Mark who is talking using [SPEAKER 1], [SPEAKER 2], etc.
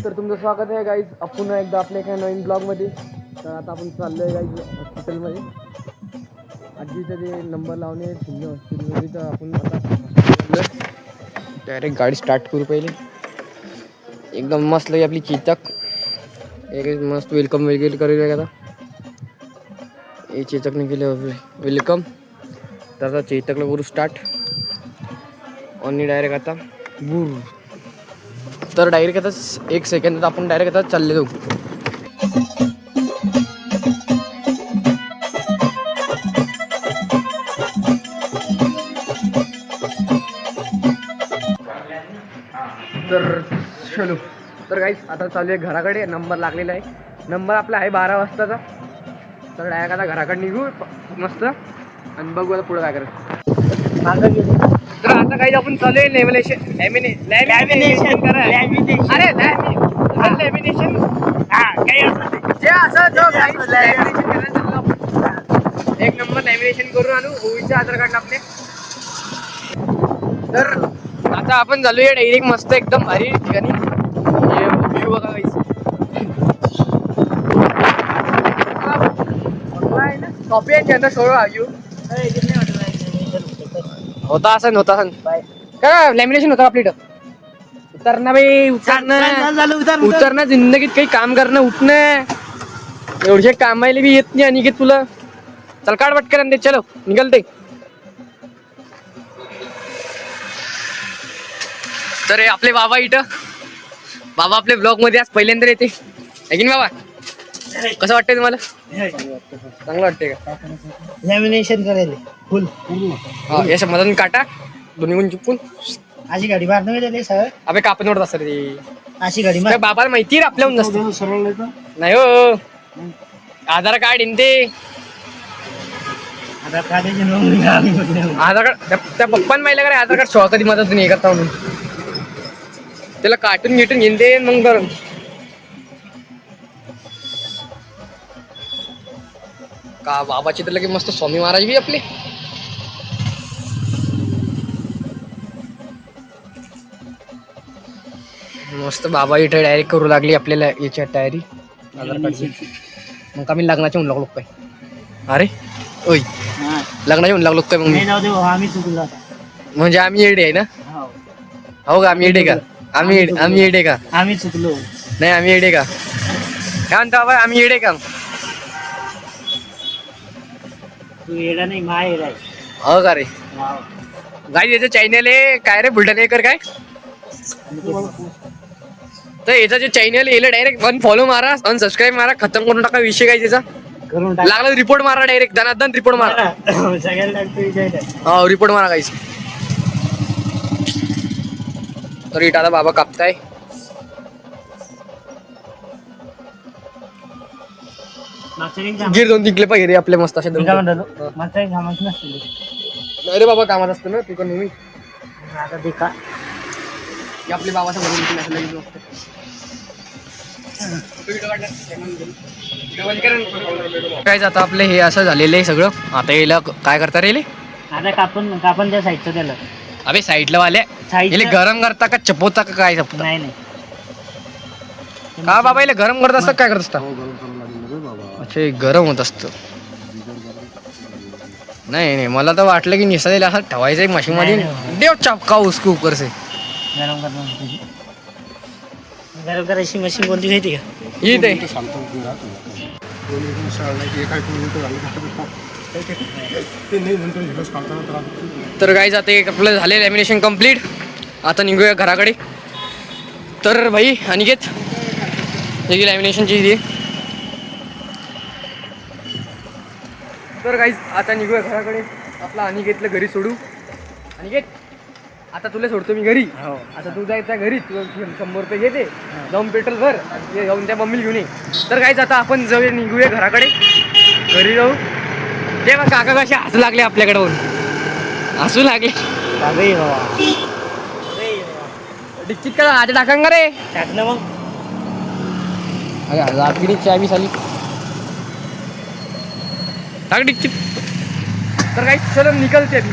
[SPEAKER 1] तर तुमचं स्वागत आहे गाईज पुन्हा एकदा आपल्या एका नवीन ब्लॉगमध्ये. तर आता आपण चाललो आहे गाईज हॉस्पिटलमध्ये. आजीचं जे नंबर लावणे सिंध हॉस्पिटलमध्ये. तर आपण आता डायरेक्ट गाडी स्टार्ट करू पहिले. एकदम मस्त लगे आपली चेतक एक मस्त वेलकम वगैरे करूया आता. हे चेतकने केले वेलकम. तर आता चेतकला करू स्टार्ट आणि डायरेक्ट आता बूर. तर डायरेक्ट आता 1 सेकंदात आपण डायरेक्ट आता चालले जाऊ. तर चलो. तर गाईस आता चालू आहे घराकडे. नंबर लागलेला आहे. नंबर आपला आहे 12 वाजताचा. तर डायरेक्ट आता घराकडे निघू मस्त आणि बघू आता पुढे काय करायचं. तर आता काही आपण चालू आहे लॅमिनेशन करा. अरे लॅमिनेशन जे असं एक नंबर लॅमिनेशन करून आणू ओवीचे आधार कार्ड आपले. तर आता आपण चालू आहे डायरेक्ट मस्त एकदम भारी ठिकाणी. व्ह्यू बघा गाईस. कॉपी आहे त्यांना सोडवा व्ह्यू होता असन काय लॅमिनेशन होतं आपल्या इथं. उतरणं भाई उतरणं जिंदगीत काही काम करणं उठणं एवढे कामायला बी येत नाही. आणि तुला चल काढ पटकन दे. चलो निघलते. तर आपले बाबा इथं. बाबा आपले ब्लॉग मध्ये आज पहिल्यांदा येते आहे की नाही बाबा. कसं वाटतंय तुम्हाला. चांगलं वाटतंय का
[SPEAKER 2] लॅमिनेशन करायला फुल
[SPEAKER 1] हा या मधून काटा दोन्ही गुण चिपकून
[SPEAKER 2] अशी गाडी मारणं गेले सर.
[SPEAKER 1] अबे कापण ओढत असतं रे.
[SPEAKER 2] अशी गाडी
[SPEAKER 1] काय बाबाला माहिती आपल्याहून नसतं. नाही हो आधार कार्ड येईन ते.
[SPEAKER 2] आधार कार्ड
[SPEAKER 1] आधार कार्ड त्या पप्पान माहिती का रे आधार कार्ड शॉ कधी मदत नाही करता म्हणून. त्याला काटून घेटून घेईन ते मग बरं. का बाबाची तर लगे मस्त स्वामी महाराज बी आपले. मस्त बाबा इथे डायरेक्ट करू लागली आपल्याला याच्या तयारी आधार कार्डची. मग आम्ही लग्नाचे होऊन लागलो काय. अरे ओय लग्नाचे होऊन लागलो काय. मग
[SPEAKER 2] आम्ही चुकलो
[SPEAKER 1] म्हणजे आम्ही येडे आहे ना. हो का आम्ही येडे का. आम्ही येडे का.
[SPEAKER 2] आम्ही चुकलो
[SPEAKER 1] नाही आम्ही येडे का. काय म्हणतो बाबा आम्ही येडे का.
[SPEAKER 2] तू येडा नाही मा येडा आहे.
[SPEAKER 1] हो का रे. गाई याचं चॅनल आहे काय रे बुलढाणेकर काय. तर याचा जे चॅनल येईल डायरेक्ट वन फॉलो मारा आणि सबस्क्राईब मारा. खतम करून टाका विषय काय त्याचा. लागला रिपोर्ट मारा डायरेक्ट दनादन रिपोर्ट मारा. हो रिपोर्ट मारा काहीच. तर इटा आता बाबा कापताय. गिर 2-3 क्लिप रे आपल्या मस्त असे. अरे बाबा कामात असतो ना तू का नेहमी.
[SPEAKER 2] आता देखा
[SPEAKER 1] आपले बाबाचं काय आता आपलं हे असं झालेलं आहे सगळं. आता याला काय करता रे.
[SPEAKER 2] आता कापण त्या साईडचं त्याला.
[SPEAKER 1] अबे साईडला वाले गरम करता का चपवता का काय.
[SPEAKER 2] नाही
[SPEAKER 1] का बाबा याला गरम करत असतं काय करत असता. अच्छा गरम होत असतं. नाही मला तर वाटलं की निसा दिला असं ठेवायचं आहे मशीन मध्ये. देव चापका उसको ऊपर से.
[SPEAKER 2] गरम करायची मशीन कोणती माहिती का.
[SPEAKER 1] ही ते तर गाईज आता एक आपलं झाले लॅमिनेशन कम्प्लीट. आता निघूया घराकडे. तर भाई अनिकेत ही लॅमिनेशनची इथे. तर गाईज आता निघूया घराकडे. आपला अनिकेतला घरी सोडू. अनिकेत आता तुला सोडतो मी घरी. आता तू जाय त्या घरी. तू 100 रुपये घेते जाऊन पेट्रोल भर आणि जाऊन त्या मम्मीला घेऊन ये. तर गाईज आता आपण जाऊया निघूया घराकडे. घरी जाऊ. ते मग काका कसे हसू लागले आपल्याकडे होऊन. हसू लागले डिच्चित का आज टाकांगा रे.
[SPEAKER 2] टाक ना मग.
[SPEAKER 1] अरे आपली चाय बी साली टाक डिच्चित. तर काही चलो निकलते अभी.